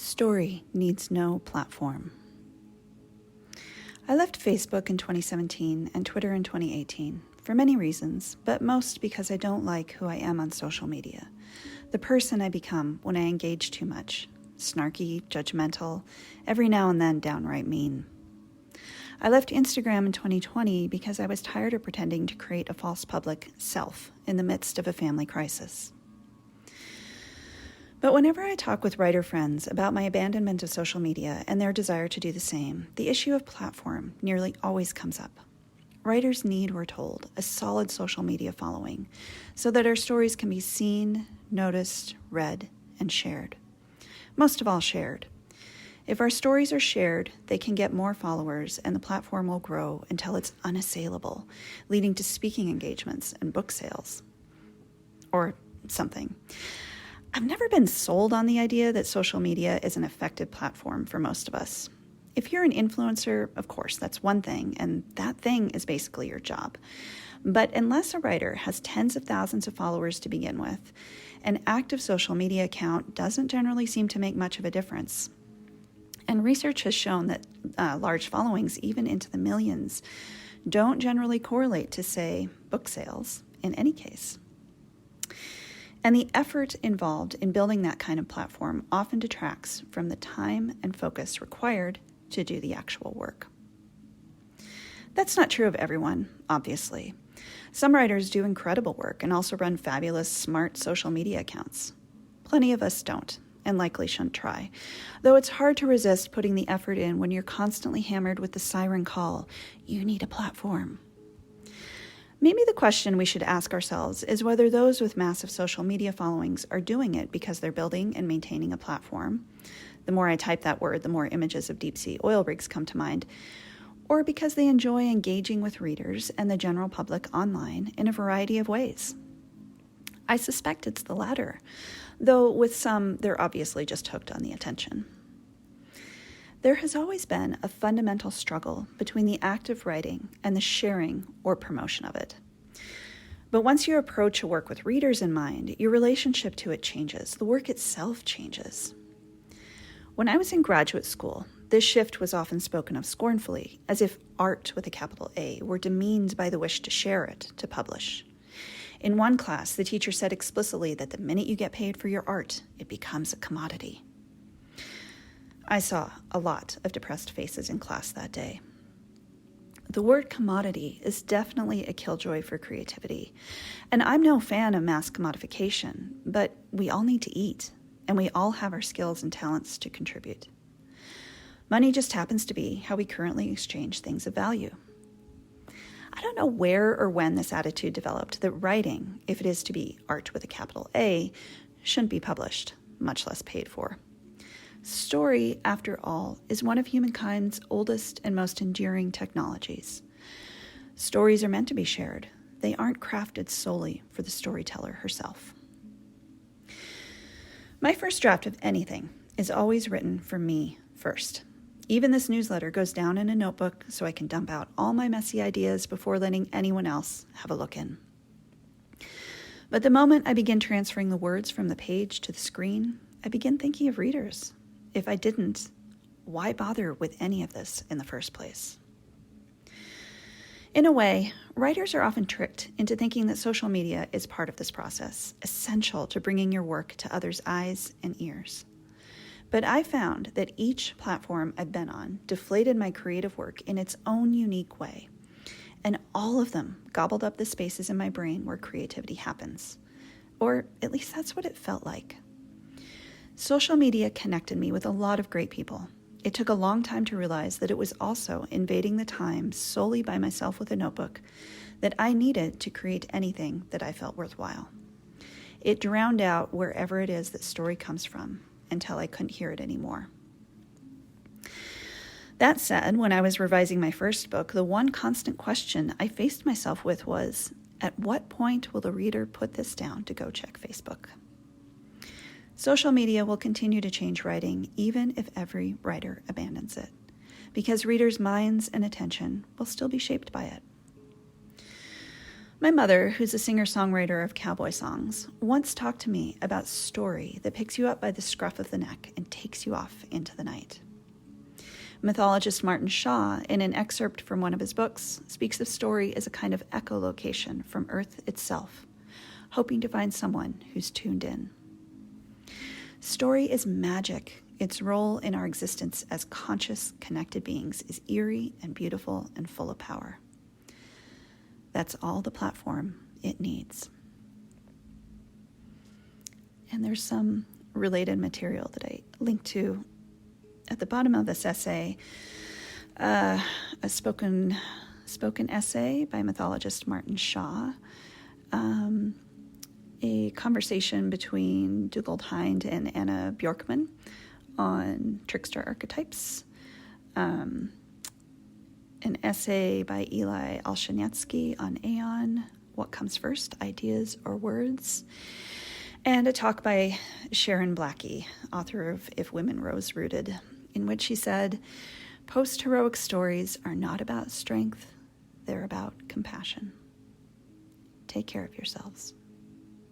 Story needs no platform. I left Facebook in 2017 and Twitter in 2018 for many reasons, but most because I don't like who I am on social media. The person I become when I engage too much. Snarky, judgmental, every now and then downright mean. I left Instagram in 2020 because I was tired of pretending to create a false public self in the midst of a family crisis. But whenever I talk with writer friends about my abandonment of social media and their desire to do the same, the issue of platform nearly always comes up. Writers need, we're told, a solid social media following so that our stories can be seen, noticed, read, and shared. Most of all, shared. If our stories are shared, they can get more followers and the platform will grow until it's unassailable, leading to speaking engagements and book sales. Or something. I've never been sold on the idea that social media is an effective platform for most of us. If you're an influencer, of course, that's one thing, and that thing is basically your job. But unless a writer has tens of thousands of followers to begin with, an active social media account doesn't generally seem to make much of a difference. And research has shown that large followings, even into the millions, don't generally correlate to, say, book sales in any case. And the effort involved in building that kind of platform often detracts from the time and focus required to do the actual work. That's not true of everyone, obviously. Some writers do incredible work and also run fabulous, smart social media accounts. Plenty of us don't, and likely shouldn't try, though it's hard to resist putting the effort in when you're constantly hammered with the siren call, you need a platform. Maybe the question we should ask ourselves is whether those with massive social media followings are doing it because they're building and maintaining a platform. The more I type that word, the more images of deep-sea oil rigs come to mind. Or because they enjoy engaging with readers and the general public online in a variety of ways. I suspect it's the latter, though with some, they're obviously just hooked on the attention. There has always been a fundamental struggle between the act of writing and the sharing or promotion of it. But once you approach a work with readers in mind, your relationship to it changes. The work itself changes. When I was in graduate school, this shift was often spoken of scornfully, as if art with a capital A were demeaned by the wish to share it, to publish. In one class, the teacher said explicitly that the minute you get paid for your art, it becomes a commodity. I saw a lot of depressed faces in class that day. The word commodity is definitely a killjoy for creativity, and I'm no fan of mass commodification, but we all need to eat, and we all have our skills and talents to contribute. Money just happens to be how we currently exchange things of value. I don't know where or when this attitude developed that writing, if it is to be art with a capital A, shouldn't be published, much less paid for. Story, after all, is one of humankind's oldest and most enduring technologies. Stories are meant to be shared. They aren't crafted solely for the storyteller herself. My first draft of anything is always written for me first. Even this newsletter goes down in a notebook so I can dump out all my messy ideas before letting anyone else have a look in. But the moment I begin transferring the words from the page to the screen, I begin thinking of readers. If I didn't, why bother with any of this in the first place? In a way, writers are often tricked into thinking that social media is part of this process, essential to bringing your work to others' eyes and ears. But I found that each platform I've been on deflated my creative work in its own unique way, and all of them gobbled up the spaces in my brain where creativity happens. Or at least that's what it felt like. Social media connected me with a lot of great people. It took a long time to realize that it was also invading the time solely by myself with a notebook that I needed to create anything that I felt worthwhile. It drowned out wherever it is that story comes from until I couldn't hear it anymore. That said, when I was revising my first book, the one constant question I faced myself with was, at what point will the reader put this down to go check Facebook? Social media will continue to change writing even if every writer abandons it, because readers' minds and attention will still be shaped by it. My mother, who's a singer-songwriter of cowboy songs, once talked to me about story that picks you up by the scruff of the neck and takes you off into the night. Mythologist Martin Shaw, in an excerpt from one of his books, speaks of story as a kind of echolocation from Earth itself, hoping to find someone who's tuned in. Story is magic. Its role in our existence as conscious, connected beings is eerie and beautiful and full of power. That's all the platform it needs. And there's some related material that I linked to at the bottom of this essay, a spoken essay by mythologist Martin Shaw, a conversation between Dugald Hind and Anna Bjorkman on trickster archetypes, an essay by Eli Alshanetsky on Aeon, what comes first, ideas or words, and a talk by Sharon Blackie, author of If Women Rose Rooted, in which she said, post-heroic stories are not about strength, they're about compassion. Take care of yourselves.